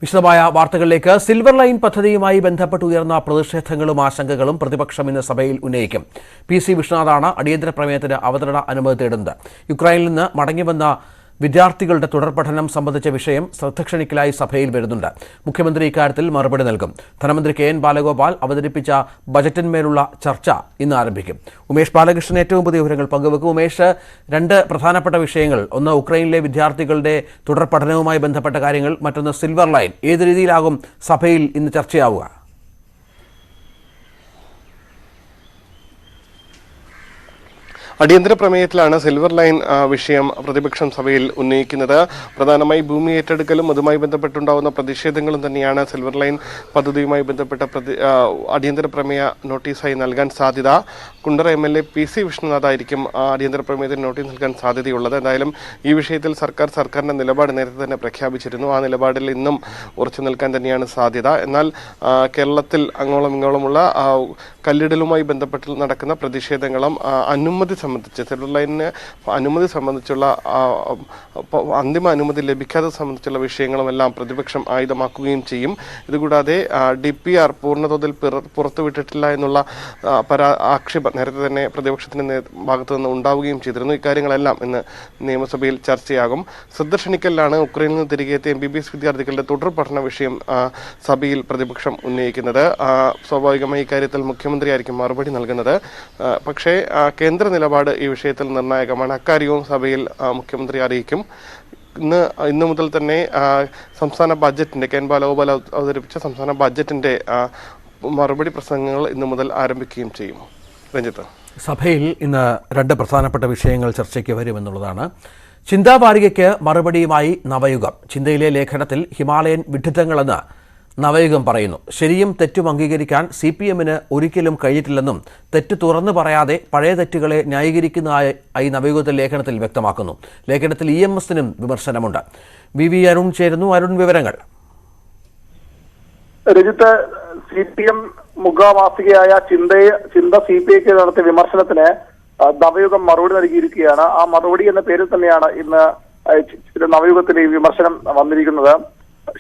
വിശദമായ വാർത്തകളിലേക്ക്. Silver line പദ്ധതിയുമായി ബന്ധപ്പെട്ട് ഉയർന്ന പ്രതിഷേധങ്ങളും ആശങ്കകളും പ്രതിപക്ഷം ഇന്ന് സഭയിൽ ഉന്നയിക്കും. PC വിശ്വനാഥാണ് അടിയന്തര പ്രമേയത്തിന് അവതരണ അനുമതി തേടുന്നത്. യുക്രൈനിൽ നിന്ന് മടങ്ങിവന്ന വിദ്യാർത്ഥികളുടെ തുടർ പഠനം സംബന്ധിച്ച വിഷയം ശ്രദ്ധ ക്ഷണിക്കലായി സഭയിൽ വരുന്നുണ്ട്. മുഖ്യമന്ത്രി ഇക്കാര്യത്തിൽ മറുപടി നൽകും. ധനമന്ത്രി KN ബാലഗോപാൽ അവതരിപ്പിച്ച ബജറ്റിന്മേലുള്ള ചർച്ച ഇന്ന് ആരംഭിക്കും. ഉമേഷ് ബാലകൃഷ്ണൻ ഏറ്റവും പുതിയ വിവരങ്ങൾ പങ്കുവെക്കും. ഉമേഷ്, രണ്ട് പ്രധാനപ്പെട്ട വിഷയങ്ങൾ: ഒന്ന് ഉക്രൈനിലെ വിദ്യാർത്ഥികളുടെ തുടർ പഠനവുമായി ബന്ധപ്പെട്ട കാര്യങ്ങൾ, മറ്റൊന്ന് സിൽവർ ലൈൻ. ഏത് രീതിയിലാകും സഭയിൽ ഇന്ന് ചർച്ചയാവുക? അടിയന്തര പ്രമേയത്തിലാണ് സിൽവർ ലൈൻ വിഷയം പ്രതിപക്ഷം സഭയിൽ ഉന്നയിക്കുന്നത്. പ്രധാനമായി ഭൂമി ഏറ്റെടുക്കലും അതുമായി ബന്ധപ്പെട്ടുണ്ടാകുന്ന പ്രതിഷേധങ്ങളും തന്നെയാണ് സിൽവർ ലൈൻ പദ്ധതിയുമായി ബന്ധപ്പെട്ട അടിയന്തര പ്രമേയ നോട്ടീസായി നൽകാൻ സാധ്യത. കുണ്ടറ MLA PC വിശ്വനാഥ് ആയിരിക്കും അടിയന്തര പ്രമേയത്തിന് നോട്ടീസ് നൽകാൻ സാധ്യതയുള്ളത്. എന്തായാലും ഈ വിഷയത്തിൽ സർക്കാരിന്റെ നിലപാട് നേരത്തെ തന്നെ പ്രഖ്യാപിച്ചിരുന്നു. ആ നിലപാടിൽ ഇന്നും ഉറച്ചു നിൽക്കാൻ തന്നെയാണ് സാധ്യത. എന്നാൽ കേരളത്തിൽ അങ്ങോളം ഇങ്ങോളമുള്ള കല്ലിടലുമായി ബന്ധപ്പെട്ട് നടക്കുന്ന പ്രതിഷേധങ്ങളും അനുമതി സംബന്ധിച്ച്, സിൽവർ ലൈനിന് അനുമതി സംബന്ധിച്ചുള്ള അന്തിമ അനുമതി ലഭിക്കാതെ സംബന്ധിച്ചുള്ള വിഷയങ്ങളുമെല്ലാം പ്രതിപക്ഷം ആയുധമാക്കുകയും ചെയ്യും. ഇതുകൂടാതെ DPR പൂർണ്ണതോതിൽ പുറത്തുവിട്ടിട്ടില്ല എന്നുള്ള ആക്ഷേപം നേരത്തെ തന്നെ പ്രതിപക്ഷത്തിന്റെ ഭാഗത്തു നിന്ന് ഉണ്ടാവുകയും ചെയ്തിരുന്നു. ഇക്കാര്യങ്ങളെല്ലാം ഇന്ന് നിയമസഭയിൽ ചർച്ചയാകും. ശ്രദ്ധ ക്ഷണിക്കലിലാണ് ഉക്രൈനിൽ നിന്ന് തിരികെ എത്തിയ MBBS വിദ്യാർത്ഥികളുടെ തുടർ പഠന വിഷയം സഭയിൽ പ്രതിപക്ഷം ഉന്നയിക്കുന്നത്. സ്വാഭാവികമായി ഇക്കാര്യത്തിൽ മുഖ്യമന്ത്രിയായിരിക്കും മറുപടി നൽകുന്നത്. പക്ഷേ കേന്ദ്ര നിലപാട് ഈ വിഷയത്തിൽ നിർണായകമാണ്. അക്കാര്യവും സഭയിൽ മുഖ്യമന്ത്രി അറിയിക്കും. ഇന്ന് മുതൽ തന്നെ സംസ്ഥാന ബജറ്റിന്റെ KN ബാലഗോപാൽ അവതരിപ്പിച്ച സംസ്ഥാന ബജറ്റിന്റെ മറുപടി പ്രസംഗങ്ങൾ ഇന്നു മുതൽ ആരംഭിക്കുകയും ചെയ്യും. രഞ്ജിത്ത്, സഭയിൽ ഇന്ന് രണ്ട് പ്രധാനപ്പെട്ട വിഷയങ്ങൾ ചർച്ചയ്ക്ക് വരുമെന്നുള്ളതാണ്. ചിന്താവാരികയ്ക്ക് മറുപടിയുമായി നവയുഗം. ചിന്തയിലെ ലേഖനത്തിൽ ഹിമാലയൻ വിഡ്ഢിത്തങ്ങളെന്ന് നവയുഗം പറയുന്നു. ശരിയും തെറ്റും അംഗീകരിക്കാൻ CPMന് ഒരിക്കലും കഴിഞ്ഞിട്ടില്ലെന്നും തെറ്റ് തുറന്നു പറയാതെ പഴയ തെറ്റുകളെ ന്യായീകരിക്കുന്നതായി നവയുഗത്തെ ലേഖനത്തിൽ വ്യക്തമാക്കുന്നു. ലേഖനത്തിൽ EMSനും വിമർശനമുണ്ട്. VV അരുൺ ചേരുന്നു. അരുൺ, വിവരങ്ങൾ. രജിത്ത്, CPM മുഖമാസികയായ ചിന്ത CPIക്ക് നടത്തിയ വിമർശനത്തിന് നവയുഗം മറുപടി നൽകിയിരിക്കുകയാണ്. ആ മറുപടി എന്ന പേരിൽ തന്നെയാണ് ഇന്ന് നവയുഗത്തിൽ ഈ വിമർശനം വന്നിരിക്കുന്നത്.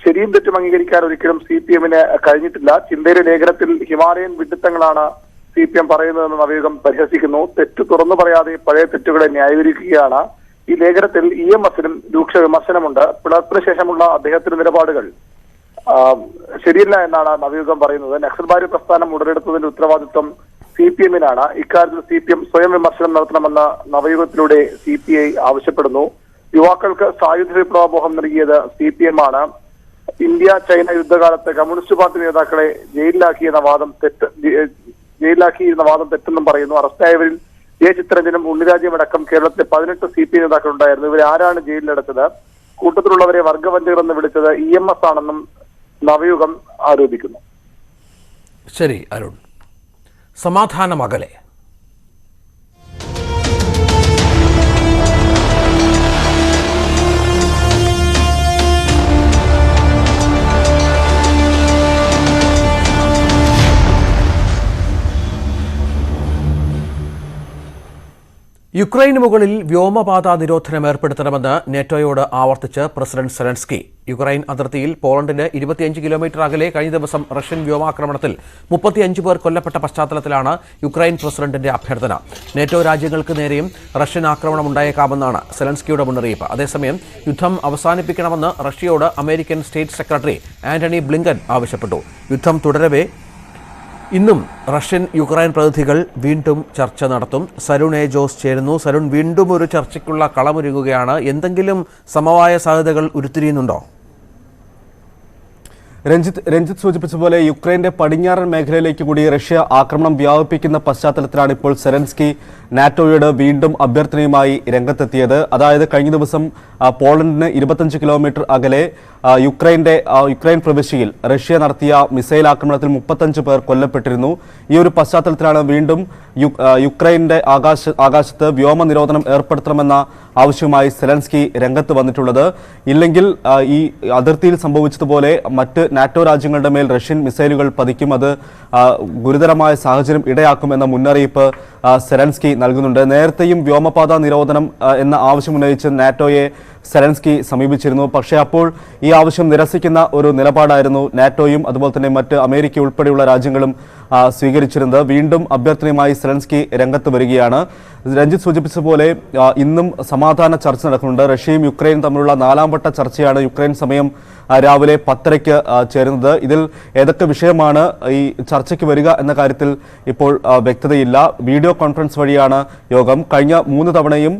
ശരിയും തെറ്റും അംഗീകരിക്കാൻ ഒരിക്കലും CPMന് കഴിഞ്ഞിട്ടില്ല. ചിന്തയുടെ ലേഖനത്തിൽ ഹിമാലയൻ വിഡ്ഢിത്തങ്ങളാണ് CPM പറയുന്നതെന്ന് നവയുഗം പരിഹസിക്കുന്നു. തെറ്റ് തുറന്നു പറയാതെ പഴയ തെറ്റുകളെ ന്യായീകരിക്കുകയാണ്. ഈ ലേഖനത്തിൽ EMSനും രൂക്ഷ വിമർശനമുണ്ട്. പിളർപ്പിന് ശേഷമുള്ള അദ്ദേഹത്തിന്റെ നിലപാടുകൾ ശരിയല്ല എന്നാണ് നവയുഗം പറയുന്നത്. നക്സൽബാരി പ്രസ്ഥാനം ഉടലെടുത്തതിന്റെ ഉത്തരവാദിത്വം CPMനാണ്. ഇക്കാര്യത്തിൽ CPM സ്വയം വിമർശനം നടത്തണമെന്ന് നവയുഗത്തിലൂടെ CPI ആവശ്യപ്പെടുന്നു. യുവാക്കൾക്ക് സായുധ വിപ്ലവബോധം നൽകിയത് CPM ആണ്. ഇന്ത്യ ചൈന യുദ്ധകാലത്ത് കമ്മ്യൂണിസ്റ്റ് പാർട്ടി നേതാക്കളെ ജയിലിലാക്കിയിരുന്ന വാദം തെറ്റെന്നും പറയുന്നു. അറസ്റ്റായവരിൽ ചിത്തരഞ്ജനും ഉണ്ണിരാജ്യമടക്കം കേരളത്തിലെ 18 CPI നേതാക്കൾ ഉണ്ടായിരുന്നു. ഇവരെ ആരാണ് ജയിലിലടച്ചത്? കൂട്ടത്തിലുള്ളവരെ വർഗവഞ്ചകരെന്ന് വിളിച്ചത് EMS ആണെന്നും നവയുഗം ആരോപിക്കുന്നു. ശരി അരുൺ. സമാധാനം അകലെ. യുക്രൈന് മുകളിൽ വ്യോമപാത നിരോധനം ഏർപ്പെടുത്തണമെന്ന് നെറ്റോയോട് ആവർത്തിച്ച് പ്രസിഡന്റ് സെലൻസ്കി. യുക്രൈൻ അതിർത്തിയിൽ പോളണ്ടിന് 25 കിലോമീറ്റർ അകലെ കഴിഞ്ഞ ദിവസം റഷ്യൻ വ്യോമാക്രമണത്തിൽ 35 പേർ കൊല്ലപ്പെട്ട പശ്ചാത്തലത്തിലാണ് യുക്രൈൻ പ്രസിഡന്റിന്റെ അഭ്യർത്ഥന. നെറ്റോ രാജ്യങ്ങൾക്ക് നേരെയും റഷ്യൻ ആക്രമണം ഉണ്ടായേക്കാമെന്നാണ് സെലൻസ്കിയുടെ മുന്നറിയിപ്പ്. അതേസമയം യുദ്ധം അവസാനിപ്പിക്കണമെന്ന് റഷ്യയോട് American state secretary Antony Blinken ആവശ്യപ്പെട്ടു. യുദ്ധം തുടരവേ ഇന്നും റഷ്യൻ യുക്രൈൻ പ്രതിനിധികൾ വീണ്ടും ചർച്ച നടത്തും. സരുൺ എ. ജോസ് ചേരുന്നു. സരുൺ, വീണ്ടും ഒരു ചർച്ചയ്ക്കുള്ള കളമൊരുങ്ങുകയാണ്. എന്തെങ്കിലും സമവായ സാധ്യതകൾ ഉരുത്തിരിയുന്നുണ്ടോ? രഞ്ജിത്ത് സൂചിപ്പിച്ച പോലെ യുക്രൈന്റെ പടിഞ്ഞാറൻ മേഖലയിലേക്ക് കൂടി റഷ്യ ആക്രമണം വ്യാപിപ്പിക്കുന്ന പശ്ചാത്തലത്തിലാണ് ഇപ്പോൾ സെലൻസ്കി നാറ്റോയോട് വീണ്ടും അഭ്യർത്ഥനയുമായി രംഗത്തെത്തിയത്. അതായത് കഴിഞ്ഞ ദിവസം പോളണ്ടിന് 25 കിലോമീറ്റർ അകലെ യുക്രൈൻ പ്രവിശ്യയിൽ റഷ്യ നടത്തിയ മിസൈൽ ആക്രമണത്തിൽ 35 പേർ കൊല്ലപ്പെട്ടിരുന്നു. ഈ ഒരു പശ്ചാത്തലത്തിലാണ് വീണ്ടും യുക്രൈന്റെ ആകാശത്ത് വ്യോമ നിരോധനം ഏർപ്പെടുത്തണമെന്ന ആവശ്യവുമായി സെലൻസ്കി രംഗത്ത് വന്നിട്ടുള്ളത്. ഇല്ലെങ്കിൽ ഈ അതിർത്തിയിൽ സംഭവിച്ചതുപോലെ മറ്റ് നാറ്റോ രാജ്യങ്ങളുടെ മേൽ റഷ്യൻ മിസൈലുകൾ പതിക്കും, അത് ഗുരുതരമായ സാഹചര്യം ഇടയാക്കുമെന്ന മുന്നറിയിപ്പ് സെലൻസ്കി നൽകുന്നുണ്ട്. നേരത്തെയും വ്യോമപാത നിരോധനം എന്ന ആവശ്യമുന്നയിച്ച് നാറ്റോയെ സെലൻസ്കി സമീപിച്ചിരുന്നു. പക്ഷേ അപ്പോൾ ഈ ആവശ്യം നിരസിക്കുന്ന ഒരു നിലപാടായിരുന്നു നാറ്റോയും അതുപോലെ തന്നെ മറ്റ് അമേരിക്ക ഉൾപ്പെടെയുള്ള രാജ്യങ്ങളും സ്വീകരിച്ചിരുന്നത്. വീണ്ടും അഭ്യർത്ഥനയുമായി സെലൻസ്കി രംഗത്ത് വരികയാണ്. രഞ്ജിത്ത് സൂചിപ്പിച്ച പോലെ ഇന്നും സമാധാന ചർച്ച നടക്കുന്നുണ്ട്. റഷ്യയും യുക്രൈനും തമ്മിലുള്ള 4ാം വട്ട ചർച്ചയാണ് യുക്രൈൻ സമയം രാവിലെ 10:30 ചേരുന്നത്. ഇതിൽ ഏതൊക്കെ വിഷയമാണ് ഈ ചർച്ചയ്ക്ക് വരിക എന്ന കാര്യത്തിൽ ഇപ്പോൾ വ്യക്തതയില്ല. വീഡിയോ കോൺഫറൻസ് വഴിയാണ് യോഗം. കഴിഞ്ഞ 3 തവണയും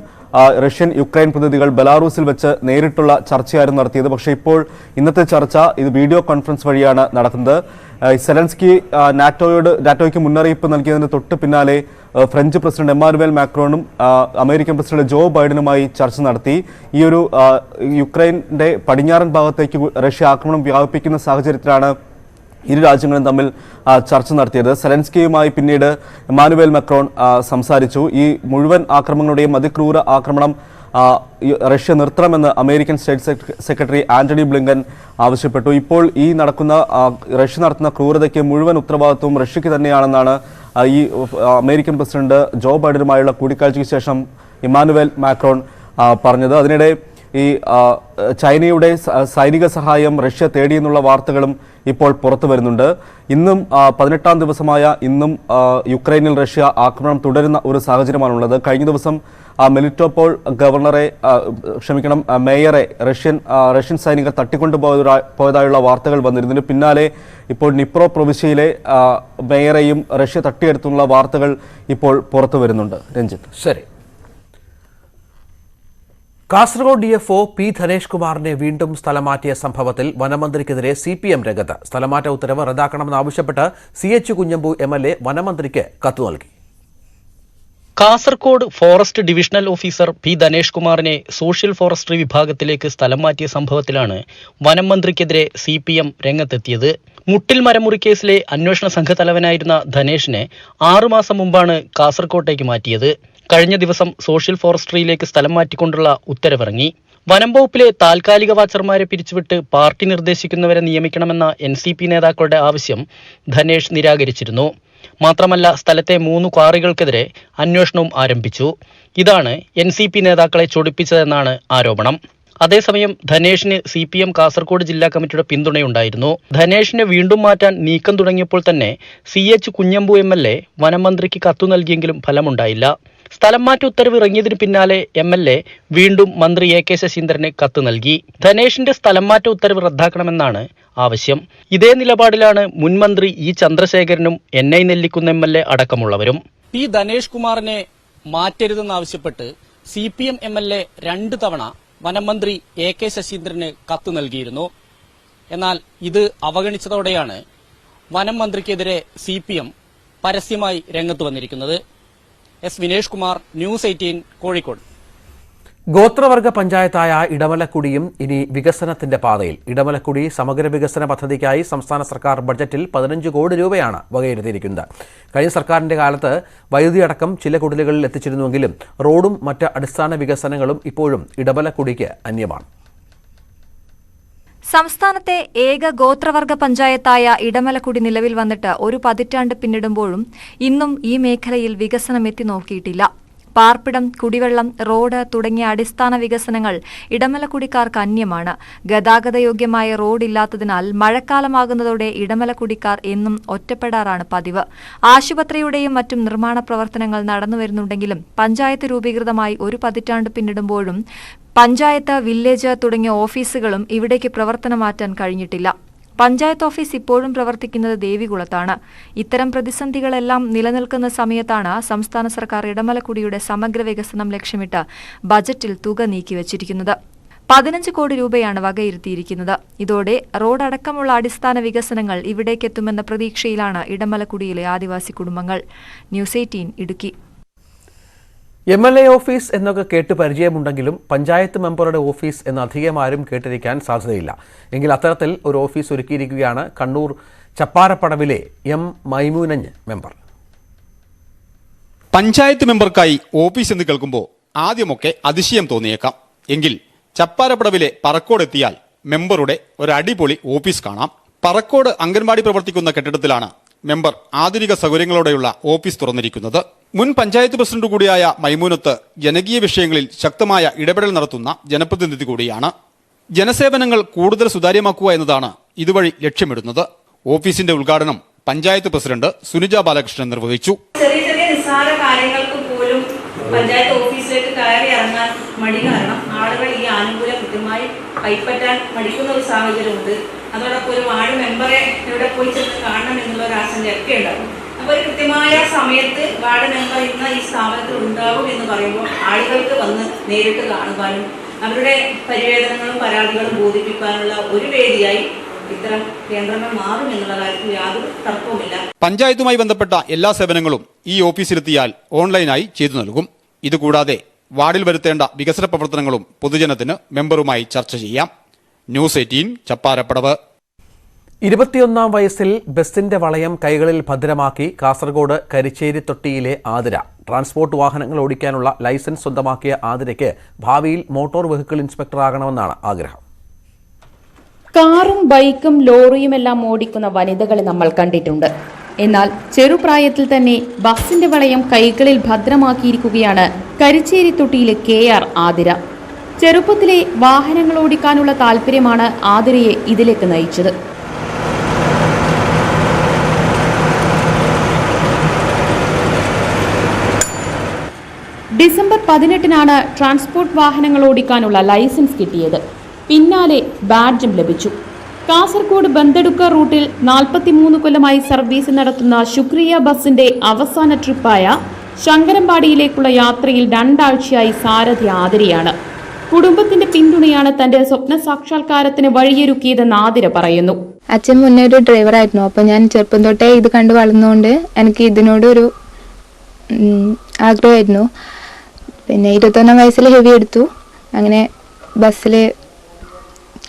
റഷ്യൻ യുക്രൈൻ പ്രതിനിധികൾ ബെലാറൂസിൽ വെച്ച് നേരിട്ടുള്ള ചർച്ചയായിരുന്നു നടത്തിയത്. പക്ഷേ ഇപ്പോൾ ഇന്നത്തെ ചർച്ച ഇത് വീഡിയോ കോൺഫറൻസ് വഴിയാണ് നടക്കുന്നത്. സെലൻസ്കി നാറ്റോയ്ക്ക് മുന്നറിയിപ്പ് നൽകിയതിന് തൊട്ട് പിന്നാലെ ഫ്രഞ്ച് പ്രസിഡന്റ് എമ്മാനുവേൽ മാക്രോണും അമേരിക്കൻ പ്രസിഡന്റ് ജോ ബൈഡനുമായി ചർച്ച നടത്തി. ഈ ഒരു യുക്രൈന്റെ പടിഞ്ഞാറൻ ഭാഗത്തേക്ക് റഷ്യ ആക്രമണം വ്യാപിപ്പിക്കുന്ന സാഹചര്യത്തിലാണ് ഇരു രാജ്യങ്ങളും തമ്മിൽ ചർച്ച നടത്തിയത്. സെലൻസ്കിയുമായി പിന്നീട് എമ്മാനുവേൽ മാക്രോൺ സംസാരിച്ചു. ഈ മുഴുവൻ ആക്രമണങ്ങളുടെയും അതിക്രൂര ആക്രമണം റഷ്യ നിർത്തണമെന്ന് American state secretary Antony Blinken ആവശ്യപ്പെട്ടു. ഇപ്പോൾ ഈ റഷ്യ നടത്തുന്ന ക്രൂരതയ്ക്ക് മുഴുവൻ ഉത്തരവാദിത്വവും റഷ്യക്ക് തന്നെയാണെന്നാണ് ഈ അമേരിക്കൻ പ്രസിഡന്റ് ജോ ബൈഡനുമായുള്ള കൂടിക്കാഴ്ചയ്ക്ക് ശേഷം ഇമ്മാനുവേൽ മാക്രോൺ പറഞ്ഞത്. അതിനിടെ ഈ ചൈനയുടെ സൈനിക സഹായം റഷ്യ തേടിയെന്നുള്ള വാർത്തകളും ഇപ്പോൾ പുറത്തു വരുന്നുണ്ട്. ഇന്നും 18ാം ദിവസമായ ഇന്നും യുക്രൈനിൽ റഷ്യ ആക്രമണം തുടരുന്ന ഒരു സാഹചര്യമാണുള്ളത്. കഴിഞ്ഞ ദിവസം മെലിറ്റോപോൾ മേയറെ റഷ്യൻ സൈനികർ തട്ടിക്കൊണ്ടുപോയതായുള്ള വാർത്തകൾ വന്നിരുന്നതിന് പിന്നാലെ ഇപ്പോൾ നിപ്രോ പ്രവിശ്യയിലെ മേയറെയും റഷ്യ തട്ടിയെടുത്തുള്ള വാർത്തകൾ ഇപ്പോൾ പുറത്തു വരുന്നുണ്ട്. രഞ്ജിത്ത്, ശരി. കാസർഗോഡ് DFO പി ധനേഷ് കുമാറിനെ വീണ്ടും സ്ഥലം മാറ്റിയ സംഭവത്തിൽ വനമന്ത്രിക്കെതിരെ CPM രംഗത്ത്. സ്ഥലമാറ്റ ഉത്തരവ് റദ്ദാക്കണമെന്നാവശ്യപ്പെട്ട് CH കുഞ്ഞമ്പു MLA വനമന്ത്രിക്ക് കത്ത് നൽകി. Kasaragod forest divisional officer P Dhanesh കുമാറിനെ സോഷ്യൽ ഫോറസ്ട്രി വിഭാഗത്തിലേക്ക് സ്ഥലം മാറ്റിയ സംഭവത്തിലാണ് വനം മന്ത്രിക്കെതിരെ CPM രംഗത്തെത്തിയത്. മുട്ടിൽ മരമുറി കേസിലെ അന്വേഷണ സംഘത്തലവനായിരുന്ന ധനേഷിനെ 6 മാസം മുമ്പാണ് കാസർഗോട്ടേക്ക് മാറ്റിയത്. കഴിഞ്ഞ ദിവസം സോഷ്യൽ ഫോറസ്ട്രിയിലേക്ക് സ്ഥലം മാറ്റിക്കൊണ്ടുള്ള ഉത്തരവിറങ്ങി. വനം വകുപ്പിലെ താൽക്കാലിക വാച്ചർമാരെ പിരിച്ചുവിട്ട് പാർട്ടി നിർദ്ദേശിക്കുന്നവരെ നിയമിക്കണമെന്ന NCP നേതാക്കളുടെ ആവശ്യം ധനേഷ് നിരാകരിച്ചിരുന്നു. മാത്രമല്ല, സ്ഥലത്തെ 3 ക്വാറികൾക്കെതിരെ അന്വേഷണവും ആരംഭിച്ചു. ഇതാണ് NCP നേതാക്കളെ ചൊടിപ്പിച്ചതെന്നാണ് ആരോപണം. അതേസമയം ധനേഷിന് CPM കാസർഗോഡ് ജില്ലാ കമ്മിറ്റിയുടെ പിന്തുണയുണ്ടായിരുന്നു. ധനേഷിനെ വീണ്ടും മാറ്റാൻ നീക്കം തുടങ്ങിയപ്പോൾ തന്നെ CH കുഞ്ഞമ്പു MLA വനം മന്ത്രിക്ക് കത്തു നൽകിയെങ്കിലും ഫലമുണ്ടായില്ല. സ്ഥലം മാറ്റ ഉത്തരവ് ഇറങ്ങിയതിന് പിന്നാലെ MLA വീണ്ടും മന്ത്രി AK ശശീന്ദ്രന് കത്ത് നൽകി. ധനേഷിന്റെ സ്ഥലം മാറ്റ ഉത്തരവ് റദ്ദാക്കണമെന്നാണ് ആവശ്യം. ഇതേ നിലപാടിലാണ് മുൻ മന്ത്രി E ചന്ദ്രശേഖരനും NI നെല്ലിക്കുന്ന MLA അടക്കമുള്ളവരും. പി ധനേഷ് കുമാറിനെ മാറ്റരുതെന്നാവശ്യപ്പെട്ട് CPM MLA 2 തവണ വനം മന്ത്രി AK ശശീന്ദ്രന് കത്ത് നൽകിയിരുന്നു. എന്നാൽ ഇത് അവഗണിച്ചതോടെയാണ് വനം മന്ത്രിക്കെതിരെ CPM പരസ്യമായി രംഗത്ത് വന്നിരിക്കുന്നത്. S Vinesh Kumar, news 18, Kozhikode. ഗോത്രവർഗ പഞ്ചായത്തായ ഇടമലക്കുടിയും ഇനി വികസനത്തിന്റെ പാതയിൽ. ഇടമലക്കുടി സമഗ്ര വികസന പദ്ധതിക്കായി സംസ്ഥാന സർക്കാർ ബഡ്ജറ്റിൽ 15 കോടി രൂപയാണ് വകയിരുത്തിയിരിക്കുന്നത്. കഴിഞ്ഞ സർക്കാരിന്റെ കാലത്ത് വൈദ്യുതി അടക്കം ചില കുടിലുകളിൽ എത്തിച്ചിരുന്നുവെങ്കിലും റോഡും മറ്റ് അടിസ്ഥാന വികസനങ്ങളും ഇപ്പോഴും ഇടമലക്കുടിക്ക് അന്യമാണ്. സംസ്ഥാനത്തെ ഏക ഗോത്രവർഗ പഞ്ചായത്തായ ഇടമലക്കുടി നിലവിൽ വന്നിട്ട് 1 പതിറ്റാണ്ട് പിന്നിടുമ്പോഴും ഇന്നും ഈ മേഖലയിൽ വികസനം എത്തി നോക്കിയിട്ടില്ല. പാർപ്പിടം, കുടിവെള്ളം, റോഡ് തുടങ്ങിയ അടിസ്ഥാന വികസനങ്ങൾ ഇടമലക്കുടിക്കാർക്ക് അന്യമാണ്. ഗതാഗതയോഗ്യമായ റോഡ് ഇല്ലാത്തതിനാൽ മഴക്കാലമാകുന്നതോടെ ഇടമലക്കുടിക്കാർ എന്നും ഒറ്റപ്പെടാറാണ് പതിവ്. ആശുപത്രിയുടെയും മറ്റും നിർമ്മാണ പ്രവർത്തനങ്ങൾ നടന്നുവരുന്നുണ്ടെങ്കിലും പഞ്ചായത്ത് രൂപീകൃതമായി 1 പതിറ്റാണ്ട് പിന്നിടുമ്പോഴും പഞ്ചായത്ത്, വില്ലേജ് തുടങ്ങിയ ഓഫീസുകളും ഇവിടേക്ക് പ്രവർത്തനം മാറ്റാൻ കഴിഞ്ഞിട്ടില്ല. പഞ്ചായത്ത് ഓഫീസ് ഇപ്പോഴും പ്രവർത്തിക്കുന്നത് ദേവികുളത്താണ്. ഇത്തരം പ്രതിസന്ധികളെല്ലാം നിലനിൽക്കുന്ന സമയത്താണ് സംസ്ഥാന സർക്കാർ ഇടമലക്കുടിയുടെ സമഗ്ര വികസനം ലക്ഷ്യമിട്ട് ബജറ്റിൽ തുക നീക്കിവച്ചിരിക്കുന്നത്. 15 കോടി രൂപയാണ് വകയിരുത്തിയിരിക്കുന്നത്. ഇതോടെ റോഡടക്കമുള്ള അടിസ്ഥാന വികസനങ്ങൾ ഇവിടേക്കെത്തുമെന്ന പ്രതീക്ഷയിലാണ് ഇടമലക്കുടിയിലെ ആദിവാസി കുടുംബങ്ങൾ. ന്യൂസ് 18 ഇടുക്കി. MLA ഓഫീസ് എന്നൊക്കെ കേട്ട് പരിചയമുണ്ടെങ്കിലും പഞ്ചായത്ത് മെമ്പറുടെ ഓഫീസ് എന്ന് അധികം ആരും കേട്ടിരിക്കാൻ സാധ്യതയില്ല. എങ്കിൽ അത്തരത്തിൽ ഒരു ഓഫീസ് ഒരുക്കിയിരിക്കുകയാണ് കണ്ണൂർ ചപ്പാരപ്പടവിലെ M മൈമൂനഞ്ഞ് മെമ്പർ. പഞ്ചായത്ത് മെമ്പർക്കായി ഓഫീസ് എന്ന് കേൾക്കുമ്പോൾ ആദ്യമൊക്കെ അതിശയം തോന്നിയേക്കാം. എങ്കിൽ ചപ്പാരപ്പടവിലെ പറക്കോടെത്തിയാൽ മെമ്പറുടെ ഒരു അടിപൊളി ഓഫീസ് കാണാം. പറക്കോട് അംഗൻവാടി പ്രവർത്തിക്കുന്ന കെട്ടിടത്തിലാണ് മെമ്പർ ആധുനിക സൗകര്യങ്ങളോടെയുള്ള ഓഫീസ് തുറന്നിരിക്കുന്നത്. മുൻ പഞ്ചായത്ത് പ്രസിഡന്റ് കൂടിയായ മൈമൂനത്ത് ജനകീയ വിഷയങ്ങളിൽ ശക്തമായ ഇടപെടൽ നടത്തുന്ന ജനപ്രതിനിധി കൂടിയാണ്. ജനസേവനങ്ങൾ കൂടുതൽ സുതാര്യമാക്കുക എന്നതാണ് ഇതുവഴി ലക്ഷ്യമിടുന്നത്. ഓഫീസിന്റെ ഉദ്ഘാടനം പഞ്ചായത്ത് പ്രസിഡന്റ് സുനിജ ബാലകൃഷ്ണൻ നിർവഹിച്ചു. ചെറിയ ചെറിയ നിസ്സാര കാര്യങ്ങൾക്ക് പോലും പഞ്ചായത്ത് ഓഫീസിലേക്ക് കയറി ഇറങ്ങാൻ മടി കാരണം ആളുകൾ ഈ ആനുകൂല്യം കൃത്യമായി കൈപ്പറ്റാൻ മടിക്കുന്ന ഒരു സാഹചര്യമുണ്ട്. അതോടൊപ്പം ഒരു വാർഡ് മെമ്പറെ ഇവിടെ പോയി ചെന്ന് കാണണം എന്നുള്ള ഒരു ആശങ്കയൊക്കെ ഉണ്ടാകും. അപ്പോൾ ഒരു കൃത്യമായ സമയത്ത് വാർഡ് മെമ്പർ ഇന്ന് ഈ സ്ഥാപനത്തിൽ ഉണ്ടാകും എന്ന് പറയുമ്പോൾ ആളുകൾക്ക് വന്ന് നേരിട്ട് കാണുവാനും അവരുടെ പരിവേദനങ്ങളും പരാതികളും ബോധിപ്പിക്കാനുള്ള ഒരു വേദിയായി ഇത്തരം കേന്ദ്രങ്ങൾ മാറും എന്നുള്ള കാര്യത്തിൽ യാതൊരു തർക്കവുമില്ല. പഞ്ചായത്തുമായി ബന്ധപ്പെട്ട എല്ലാ സേവനങ്ങളും ഈ ഓഫീസിലെത്തിയാൽ ഓൺലൈനായി ചെയ്തു നൽകും. ഇതുകൂടാതെ വാർഡിൽ വരുത്തേണ്ട വികസന പ്രവർത്തനങ്ങളും പൊതുജനത്തിന് മെമ്പറുമായി ചർച്ച ചെയ്യാം. ന്യൂസ് 18 ചപ്പാരപ്പടവ്. 21-ാം വയസ്സിൽ ബസിന്റെ വളയം കൈകളിൽ ഭദ്രമാക്കി കാസർഗോഡ് കരിച്ചേരിത്തൊട്ടിയിലെ ആതിര. ട്രാൻസ്പോർട്ട് വാഹനങ്ങൾ ഓടിക്കാനുള്ള ലൈസൻസ് സ്വന്തമാക്കിയ ആതിരയ്ക്ക് ഭാവിയിൽ മോട്ടോർ വെഹിക്കിൾ ഇൻസ്പെക്ടറാകണമെന്നാണ് ആഗ്രഹം. കാറും ബൈക്കും ലോറിയുമെല്ലാം ഓടിക്കുന്ന വനിതകളെ നമ്മൾ കണ്ടിട്ടുണ്ട്. എന്നാൽ ചെറുപ്രായത്തിൽ തന്നെ ബസിന്റെ വളയം കൈകളിൽ ഭദ്രമാക്കിയിരിക്കുകയാണ് കരിച്ചേരിത്തൊട്ടിയിലെ KR ആതിര. ചെറുപ്പത്തിലെ വാഹനങ്ങൾ ഓടിക്കാനുള്ള താല്പര്യമാണ് ആതിരയെ ഇതിലേക്ക് നയിച്ചത്. ഡിസംബർ 18-നാണ് ട്രാൻസ്പോർട്ട് വാഹനങ്ങൾ ഓടിക്കാനുള്ള ലൈസൻസ് കിട്ടിയത്. പിന്നാലെ ബാഡ്ജും ലഭിച്ചു. കാസർഗോഡ് ബന്തെടുക്ക റൂട്ടിൽ 43 കൊല്ലമായി സർവീസ് നടത്തുന്ന ശുക്രിയ ബസിന്റെ അവസാന ട്രിപ്പായ ശങ്കരമ്പാടിയിലേക്കുള്ള യാത്രയിൽ 2 ആഴ്ചയായി സാരഥി ആതിരയാണ്. കുടുംബത്തിന്റെ പിന്തുണയാണ് തന്റെ സ്വപ്ന സാക്ഷാത്കാരത്തിന് വഴിയൊരുക്കിയതെന്ന് ആതിര പറയുന്നു. അച്ഛൻ മുന്നേ ഒരു ഡ്രൈവറായിരുന്നു. അപ്പോൾ ഞാൻ ചെറുപ്പം തൊട്ടേ ഇത് കണ്ടു വളർന്നുകൊണ്ട് എനിക്ക് ഇതിനോടൊരു ആഗ്രഹമായിരുന്നു. പിന്നെ 21-ാം വയസ്സിൽ ഹെവി എടുത്തു. അങ്ങനെ ബസ്സിൽ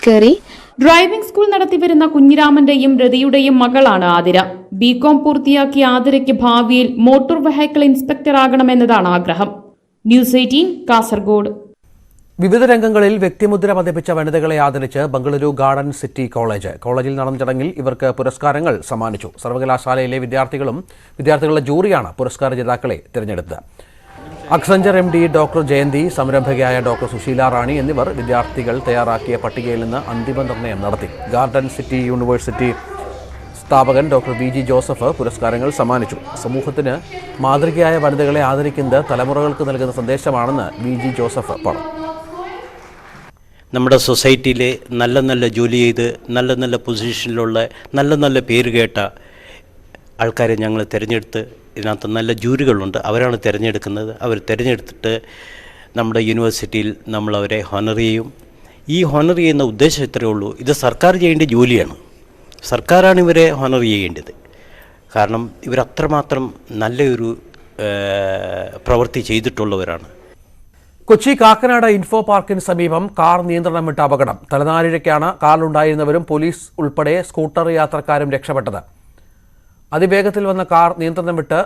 കയറി. ഡ്രൈവിംഗ് സ്കൂൾ നടത്തിവരുന്ന കുഞ്ഞിരാമന്റെയും രതിയുടെയും മകളാണ് ആതിര. BCom പൂർത്തിയാക്കിയ ആതിരയ്ക്ക് ഭാവിയിൽ മോട്ടോർ വെഹിക്കിൾ ഇൻസ്പെക്ടർ ആകണമെന്നതാണ് ആഗ്രഹം. ന്യൂസ് 18 കാസർഗോഡ്. വിവിധ രംഗങ്ങളിൽ വ്യക്തിമുദ്ര പതിപ്പിച്ച വനിതകളെ ആദരിച്ച് ബംഗളൂരു ഗാർഡൻ സിറ്റി കോളേജിൽ നടന്ന ചടങ്ങിൽ ഇവർക്ക് പുരസ്കാരങ്ങൾ സമ്മാനിച്ചു. സർവകലാശാലയിലെ വിദ്യാർത്ഥികളുടെ ജൂറിയാണ് പുരസ്കാര ജേതാക്കളെ തിരഞ്ഞെടുത്തത്. അക്സഞ്ചർ MD ഡോക്ടർ ജയന്തി, സംരംഭകയായ ഡോക്ടർ സുശീല റാണി എന്നിവർ വിദ്യാർത്ഥികൾ തയ്യാറാക്കിയ പട്ടികയിൽ നിന്ന് അന്തിമ നിർണ്ണയം നടത്തി. ഗാർഡൻ സിറ്റി യൂണിവേഴ്സിറ്റി സ്ഥാപകൻ ഡോക്ടർ VG ജോസഫ് പുരസ്കാരങ്ങൾ സമ്മാനിച്ചു. സമൂഹത്തിന് മാതൃകയായ വനിതകളെ ആദരിക്കുന്നത് തലമുറകൾക്ക് നൽകുന്ന സന്ദേശമാണെന്ന് VG ജോസഫ് പറഞ്ഞു. നമ്മുടെ സൊസൈറ്റിയിലെ നല്ല ജോലി ചെയ്ത് നല്ല പൊസിഷനിലുള്ള നല്ല പേര് കേട്ട ആൾക്കാരെ ഞങ്ങൾ തിരഞ്ഞെടുത്ത്, ഇതിനകത്ത് നല്ല ജൂറികളുണ്ട്, അവരാണ് തിരഞ്ഞെടുക്കുന്നത്. അവർ തിരഞ്ഞെടുത്തിട്ട് നമ്മുടെ യൂണിവേഴ്സിറ്റിയിൽ നമ്മൾ അവരെ ഹോണർ ചെയ്യും. ഈ ഹോണർ ചെയ്യുന്ന ഉദ്ദേശം ഇത്രയേ ഉള്ളൂ, ഇത് സർക്കാർ ചെയ്യേണ്ട ജോലിയാണ്. സർക്കാരാണ് ഇവരെ ഹോണർ ചെയ്യേണ്ടത്. കാരണം ഇവരത്രമാത്രം നല്ലൊരു പ്രവൃത്തി ചെയ്തിട്ടുള്ളവരാണ്. കൊച്ചി കാക്കനാട് ഇൻഫോ പാർക്കിന് സമീപം കാർ നിയന്ത്രണം വിട്ട അപകടം. തലനാരിഴയ്ക്കാണ് കാറിലുണ്ടായിരുന്നവരും പോലീസ് ഉൾപ്പെടെ സ്കൂട്ടർ യാത്രക്കാരും രക്ഷപ്പെട്ടത്. അതിവേഗത്തിൽ വന്ന കാർ നിയന്ത്രണം വിട്ട്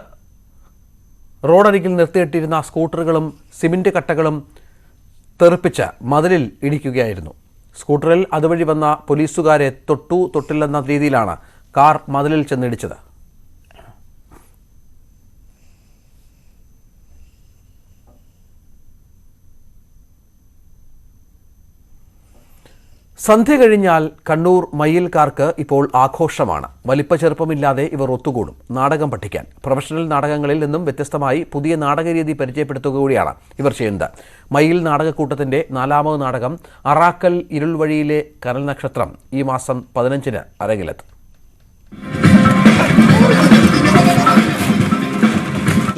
റോഡരികിൽ നിർത്തിയിട്ടിരുന്ന സ്കൂട്ടറുകളും സിമന്റ് കട്ടകളും തെറിപ്പിച്ച് മതിലിൽ ഇടിക്കുകയായിരുന്നു. സ്കൂട്ടറിൽ അതുവഴി വന്ന പോലീസുകാരെ തൊട്ടില്ലെന്ന രീതിയിലാണ് കാർ മതിലിൽ ചെന്നിടിച്ചത്. സന്ധ്യ കഴിഞ്ഞാൽ കണ്ണൂർ മയ്യിൽക്കാർക്ക് ഇപ്പോൾ ആഘോഷമാണ്. വലിപ്പ ചെറുപ്പമില്ലാതെ ഇവർ ഒത്തുകൂടും നാടകം പഠിക്കാൻ. പ്രൊഫഷണൽ നാടകങ്ങളിൽ നിന്നും വ്യത്യസ്തമായി പുതിയ നാടകരീതി പരിചയപ്പെടുത്തുക കൂടിയാണ് ഇവർ ചെയ്യുന്നത്. മയ്യിൽ നാടകക്കൂട്ടത്തിന്റെ 4ാമത് നാടകം അറാക്കൽ ഇരുൾവഴിയിലെ കനൽ നക്ഷത്രം ഈ മാസം 15-ന് അരങ്ങിലെത്തും.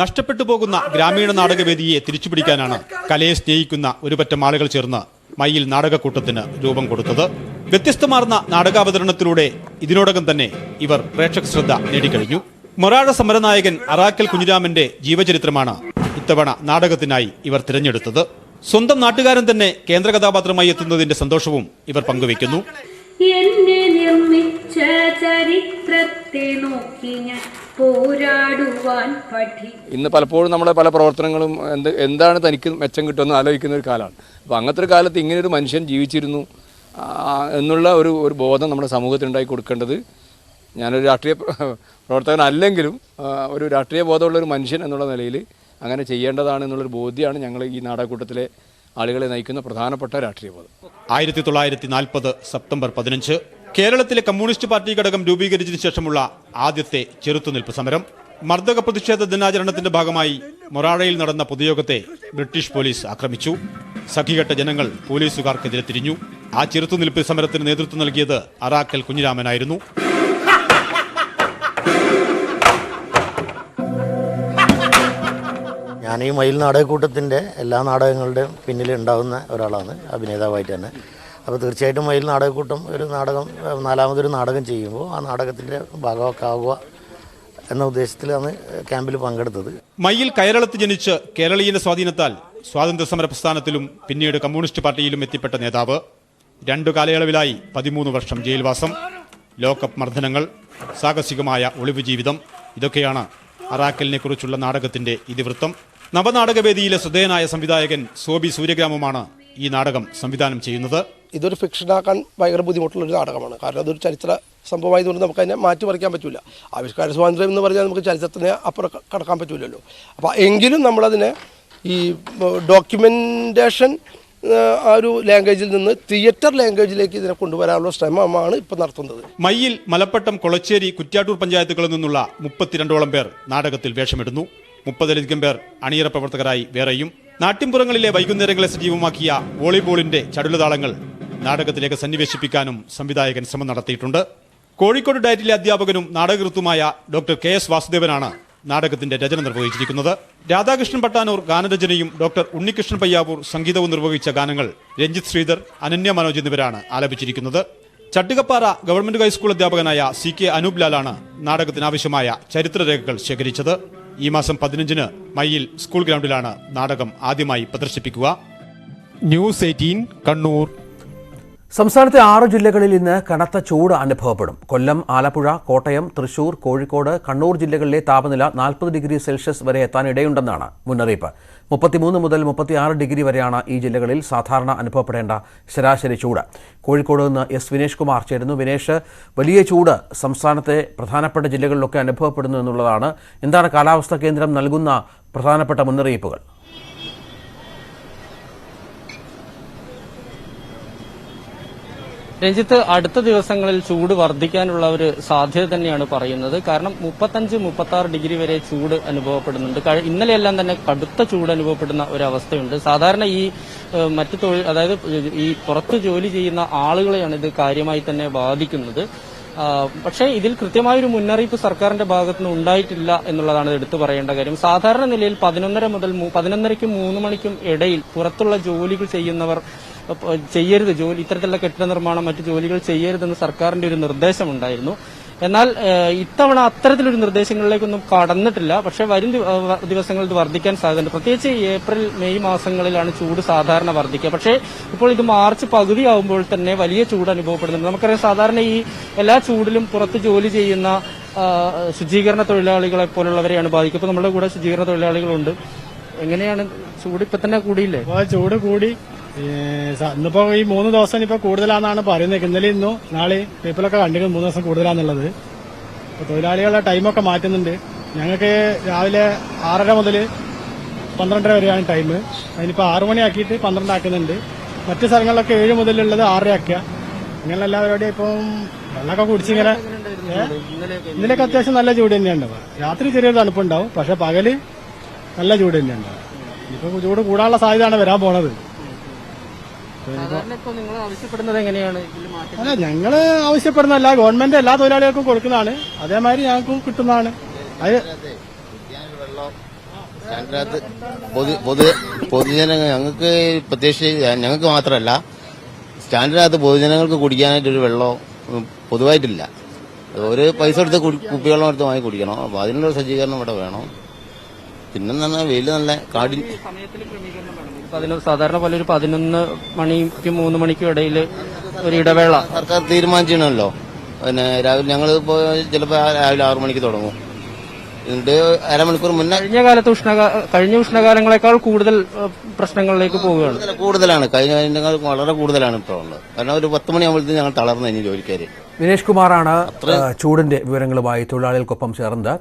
നഷ്ടപ്പെട്ടു പോകുന്ന ഗ്രാമീണ നാടകവേദിയെ തിരിച്ചുപിടിക്കാനാണ് കലയെ സ്നേഹിക്കുന്ന ഒരു പറ്റം ആളുകൾ ചേർന്ന് മയ്യിൽ നാടകക്കൂട്ടത്തിന് രൂപം കൊടുത്തത്. വ്യത്യസ്തമാർന്ന നാടകാവതരണത്തിലൂടെ ഇതിനോടകം തന്നെ ഇവർ പ്രേക്ഷക ശ്രദ്ധ നേടിക്കഴിഞ്ഞു. മൊറാഴ സമരനായകൻ അറാക്കൽ കുഞ്ഞിരാമന്റെ ജീവചരിത്രമാണ് ഇത്തവണ നാടകത്തിനായി ഇവർ തിരഞ്ഞെടുത്തത്. സ്വന്തം നാട്ടുകാരൻ തന്നെ കേന്ദ്ര കഥാപാത്രമായി എത്തുന്നതിന്റെ സന്തോഷവും ഇവർ പങ്കുവയ്ക്കുന്നു. എന്നെ നിർമ്മിച്ച ചരിത്രത്തെ നോക്കി ഞാൻ പോരാടുവാൻ പഠി. ഇന്ന് പലപ്പോഴും നമ്മുടെ പല പ്രവർത്തനങ്ങളും എന്താണ് തനിക്ക് മെച്ചം കിട്ടുമെന്ന് ആലോചിക്കുന്ന ഒരു കാലമാണ്. അപ്പോൾ അങ്ങനത്തെ ഒരു കാലത്ത് ഇങ്ങനൊരു മനുഷ്യൻ ജീവിച്ചിരുന്നു എന്നുള്ള ഒരു ബോധം നമ്മുടെ സമൂഹത്തിൽ ഉണ്ടാക്കി കൊടുക്കേണ്ടത് ഞാനൊരു രാഷ്ട്രീയ പ്രവർത്തകനല്ലെങ്കിലും ഒരു രാഷ്ട്രീയ ബോധമുള്ള ഒരു മനുഷ്യൻ എന്നുള്ള നിലയിൽ അങ്ങനെ ചെയ്യേണ്ടതാണ് എന്നുള്ളൊരു ബോധ്യമാണ് ഞങ്ങൾ ഈ നാടകക്കൂട്ടത്തിലെ ആളുകളെ നയിക്കുന്ന പ്രധാനപ്പെട്ട രാഷ്ട്രീയ ബോധം. 1940 സെപ്റ്റംബർ 15 കേരളത്തിലെ കമ്മ്യൂണിസ്റ്റ് പാർട്ടി ഘടകം രൂപീകരിച്ചതിനു ശേഷമുള്ള ആദ്യത്തെ ചെറുത്തുനിൽപ്പ് സമരം. മർദ്ദക പ്രതിഷേധ ദിനാചരണത്തിന്റെ ഭാഗമായി മൊറാഴയിൽ നടന്ന പൊതുയോഗത്തെ ബ്രിട്ടീഷ് പോലീസ് ആക്രമിച്ചു. സഖികെട്ട ജനങ്ങൾ പോലീസുകാർക്കെതിരെ തിരിഞ്ഞു. ആ ചെറുത്തുനിൽപ്പ് സമരത്തിന് നേതൃത്വം നൽകിയത് അറാക്കൽ കുഞ്ഞിരാമനായിരുന്നു. ഞാൻ ഈ മയിൽ നാടകക്കൂട്ടത്തിൻ്റെ എല്ലാ നാടകങ്ങളുടെയും പിന്നിൽ ഉണ്ടാകുന്ന ഒരാളാണ്, അഭിനേതാവായിട്ട് തന്നെ. അപ്പോൾ തീർച്ചയായിട്ടും മയിൽ നാടകക്കൂട്ടം ഒരു നാടകം, നാലാമതൊരു നാടകം ചെയ്യുമ്പോൾ ആ നാടകത്തിൻ്റെ ഭാഗമൊക്കെ ആവുക എന്ന ഉദ്ദേശത്തിലാണ് ക്യാമ്പിൽ പങ്കെടുത്തത്. മയിൽ കേരളത്തിൽ ജനിച്ച് കേരളീയന്റെ സ്വാധീനത്താൽ സ്വാതന്ത്ര്യ സമര പ്രസ്ഥാനത്തിലും പിന്നീട് കമ്മ്യൂണിസ്റ്റ് പാർട്ടിയിലും എത്തിപ്പെട്ട നേതാവ്. 2 കാലയളവിലായി 13 വർഷം ജയിൽവാസം, ലോക്കപ്പ് മർദ്ദനങ്ങൾ, സാഹസികമായ ഒളിവ് ജീവിതം. ഇതൊക്കെയാണ് അറാക്കലിനെ കുറിച്ചുള്ള നാടകത്തിന്റെ ഇതിവൃത്തം. നവനാടകവേദിയിലെ ശ്രദ്ധേയനായ സംവിധായകൻ സോബി സൂര്യഗ്രാമമാണ് ഈ നാടകം സംവിധാനം ചെയ്യുന്നത്. ഇതൊരു ഫിക്ഷനാക്കാൻ ഭയങ്കര ബുദ്ധിമുട്ടുള്ളൊരു നാടകമാണ്. കാരണം അതൊരു ചരിത്ര സംഭവമായതുകൊണ്ട് നമുക്ക് അതിനെ മാറ്റി പറിക്കാൻ പറ്റില്ല. ആവിഷ്കാര സ്വാതന്ത്ര്യം എന്ന് പറഞ്ഞാൽ നമുക്ക് ചരിത്രത്തിനെ അപ്പുറം കടക്കാൻ പറ്റില്ലല്ലോ. അപ്പോൾ എങ്കിലും നമ്മളതിനെ ഈ ഡോക്യുമെൻറ്റേഷൻ ആ ഒരു ലാംഗ്വേജിൽ നിന്ന് തിയേറ്റർ ലാംഗ്വേജിലേക്ക് ഇതിനെ കൊണ്ടുവരാനുള്ള ശ്രമമാണ് ഇപ്പോൾ നടത്തുന്നത്. മയ്യിൽ, മലപ്പട്ടം, കൊളച്ചേരി, കുറ്റ്യാട്ടൂർ പഞ്ചായത്തുകളിൽ നിന്നുള്ള 32ഓളം പേർ നാടകത്തിൽ വേഷമിടുന്നു. 30ലധികം പേർ അണിയറ പ്രവർത്തകരായി വേറെയും. നാട്ടിൻപുറങ്ങളിലെ വൈകുന്നേരങ്ങളെ സജീവമാക്കിയ വോളിബോളിന്റെ ചടുലതാളങ്ങൾ നാടകത്തിലേക്ക് സന്നിവേശിപ്പിക്കാനും സംവിധായകൻ ശ്രമം നടത്തിയിട്ടുണ്ട്. കോഴിക്കോട് ഡയറ്റിലെ അധ്യാപകനും നാടകകൃത്തുമായ ഡോക്ടർ KS വാസുദേവനാണ് നാടകത്തിന്റെ രചന നിർവഹിച്ചിരിക്കുന്നത്. രാധാകൃഷ്ണൻ പട്ടാനൂർ ഗാനരചനയും ഡോക്ടർ ഉണ്ണികൃഷ്ണൻ പയ്യാവൂർ സംഗീതവും നിർവഹിച്ച ഗാനങ്ങൾ രഞ്ജിത്ത് ശ്രീധർ, അനന്യ മനോജ് എന്നിവരാണ് ആലപിച്ചിരിക്കുന്നത്. ചട്ടുകപ്പാറ ഗവൺമെന്റ് ഹൈസ്കൂൾ അധ്യാപകനായ CK അനൂപ് ലാലാണ് നാടകത്തിനാവശ്യമായ ചരിത്രരേഖകൾ ശേഖരിച്ചത്. ഈ മാസം 15-ന് മയ്യിൽ സ്കൂൾ ഗ്രൗണ്ടിലാണ് നാടകം ആദ്യമായി പ്രദർശിപ്പിക്കുക. ന്യൂസ് 18 കണ്ണൂർ. സംസ്ഥാനത്തെ 6 ജില്ലകളിൽ ഇന്ന് കനത്ത ചൂട് അനുഭവപ്പെടും. കൊല്ലം, ആലപ്പുഴ, കോട്ടയം, തൃശൂർ, കോഴിക്കോട്, കണ്ണൂർ ജില്ലകളിലെ താപനില 40 ഡിഗ്രി സെൽഷ്യസ് വരെ എത്താനിടയുണ്ടെന്നാണ് മുന്നറിയിപ്പ്. 33 മുതൽ 36 ഡിഗ്രി വരെയാണ് ഈ ജില്ലകളിൽ സാധാരണ അനുഭവപ്പെടേണ്ട ശരാശരി ചൂട്. കോഴിക്കോട് നിന്ന് S വിനേഷ് കുമാർ ചേരുന്നു. വിനേഷ്, വലിയ ചൂട് സംസ്ഥാനത്തെ പ്രധാനപ്പെട്ട ജില്ലകളിലൊക്കെ അനുഭവപ്പെടുന്നു എന്നുള്ളതാണ്. എന്താണ് കാലാവസ്ഥാ കേന്ദ്രം നൽകുന്ന പ്രധാനപ്പെട്ട മുന്നറിയിപ്പുകൾ? രഞ്ജിത്ത്, അടുത്ത ദിവസങ്ങളിൽ ചൂട് വർദ്ധിക്കാനുള്ള ഒരു സാധ്യത തന്നെയാണ് പറയുന്നത്. കാരണം 35-36 ഡിഗ്രി വരെ ചൂട് അനുഭവപ്പെടുന്നുണ്ട്. ഇന്നലെയെല്ലാം തന്നെ കടുത്ത ചൂട് അനുഭവപ്പെടുന്ന ഒരവസ്ഥയുണ്ട്. സാധാരണ ഈ മറ്റു തൊഴിൽ, അതായത് ഈ പുറത്ത് ജോലി ചെയ്യുന്ന ആളുകളെയാണ് ഇത് കാര്യമായി തന്നെ ബാധിക്കുന്നത്. പക്ഷേ ഇതിൽ കൃത്യമായൊരു മുന്നറിയിപ്പ് സർക്കാരിന്റെ ഭാഗത്തുനിന്ന് ഉണ്ടായിട്ടില്ല എന്നുള്ളതാണ് എടുത്തു പറയേണ്ട കാര്യം. സാധാരണ നിലയിൽ 11:30 മുതൽ 11:30ക്കും 3 മണിക്കും ഇടയിൽ പുറത്തുള്ള ജോലികൾ ചെയ്യുന്നവർ ചെയ്യരുത്, ഇത്തരത്തിലുള്ള കെട്ടിട നിർമ്മാണം, മറ്റു ജോലികൾ ചെയ്യരുതെന്ന് സർക്കാരിന്റെ ഒരു നിർദ്ദേശമുണ്ടായിരുന്നു. എന്നാൽ ഇത്തവണ അത്തരത്തിലൊരു നിർദ്ദേശങ്ങളിലേക്കൊന്നും കടന്നിട്ടില്ല. പക്ഷേ വരും ദിവസങ്ങളിൽ ഇത് വർദ്ധിക്കാൻ സാധ്യതയുണ്ട്. പ്രത്യേകിച്ച് ഏപ്രിൽ, മെയ് മാസങ്ങളിലാണ് ചൂട് സാധാരണ വർദ്ധിക്കുക. പക്ഷേ ഇപ്പോൾ ഇത് മാർച്ച് പകുതിയാവുമ്പോൾ തന്നെ വലിയ ചൂട് അനുഭവപ്പെടുന്നുണ്ട്. നമുക്കറിയാം, സാധാരണ ഈ എല്ലാ ചൂടിലും പുറത്ത് ജോലി ചെയ്യുന്ന ശുചീകരണ തൊഴിലാളികളെ പോലുള്ളവരെയാണ് ബാധിക്കുക. ഇപ്പോൾ നമ്മുടെ കൂടെ ശുചീകരണ തൊഴിലാളികളുണ്ട്. എങ്ങനെയാണ് ചൂട് ഇപ്പൊ തന്നെ കൂടിയില്ലേ? ചൂട് കൂടി. ഇന്നിപ്പോ ഈ 3 ദിവസം ഇപ്പൊ കൂടുതലാണെന്നാണ് പറയുന്നത്. ഇന്നലെ ഇന്നും നാളെ പേപ്പറിലൊക്കെ കണ്ടിരുന്നു 3 ദിവസം കൂടുതലാന്നുള്ളത്. തൊഴിലാളികളുടെ ടൈമൊക്കെ മാറ്റുന്നുണ്ട്. ഞങ്ങൾക്ക് രാവിലെ 6:30 മുതൽ 12:30 വരെയാണ് ടൈം. അതിനിപ്പോ 6 മണിയാക്കിയിട്ട് 12 ആക്കുന്നുണ്ട്. മറ്റു സ്ഥലങ്ങളിലൊക്കെ 7 മുതലുള്ളത് 6:30 ആക്കുക. അങ്ങനെയുള്ള എല്ലാ പരിപാടിയും ഇപ്പം വെള്ളമൊക്കെ കുടിച്ചിങ്ങനെ. ഇന്നലെയൊക്കെ അത്യാവശ്യം നല്ല ചൂട് തന്നെയാണ് ഉണ്ടാവുക. രാത്രി ചെറിയൊരു തണുപ്പുണ്ടാവും, പക്ഷെ പകല് നല്ല ചൂട് തന്നെയാണ് ഉണ്ടാവുക. ഇപ്പൊ ചൂട് കൂടാനുള്ള സാധ്യതയാണ് വരാൻ പോണത്. അല്ല, ഞങ്ങള് ആവശ്യപ്പെടുന്നതല്ല, ഗവൺമെന്റ് എല്ലാ തൊഴിലാളികൾക്കും കൊടുക്കുന്നതാണ്. അതേമാതിരി ഞങ്ങൾക്കും കിട്ടുന്നതാണ്. അത് പൊതുജനങ്ങൾ, ഞങ്ങൾക്ക് പ്രത്യേകിച്ച് ഞങ്ങൾക്ക് മാത്രമല്ല, സ്റ്റാൻഡിനകത്ത് പൊതുജനങ്ങൾക്ക് കുടിക്കാനായിട്ടൊരു വെള്ളം പൊതുവായിട്ടില്ല. ഒരു പൈസ എടുത്ത് കുപ്പിവെള്ളം എടുത്ത് വാങ്ങി കുടിക്കണം. അപ്പോൾ അതിനുള്ള സജ്ജീകരണം ഇവിടെ വേണം. പിന്നെ വെയിൽ നല്ല കാടി. സാധാരണ പോലെ ഒരു 11 മണിക്കും 3 മണിക്കും ഇടയിൽ ഒരു ഇടവേള സർക്കാർ തീരുമാനിച്ചിട്ടുണ്ടല്ലോ. പിന്നെ രാവിലെ ഞങ്ങൾ ഇപ്പോൾ ചിലപ്പോൾ രാവിലെ 6 മണിക്ക് തുടങ്ങും. ഇതിന്റെ അരമണിക്കൂർ മുന്നേ കഴിഞ്ഞ ഉഷ്ണകാലങ്ങളെക്കാൾ കൂടുതൽ പ്രശ്നങ്ങളിലേക്ക് പോവുകയാണ്. കൂടുതലാണ്, കഴിഞ്ഞ വളരെ കൂടുതലാണ് ഇപ്പോൾ ഉള്ളത്. കാരണം ഒരു 10 മണിയാകുമ്പോഴത്തേക്കും ഞങ്ങൾ തളർന്നു കഴിഞ്ഞു ജോലിക്കാർ. ദിനേഷ് കുമാറാണ് ചൂടിന്റെ വിവരങ്ങളുമായി തൊഴിലാളികൾക്കൊപ്പം ചേർന്നത്.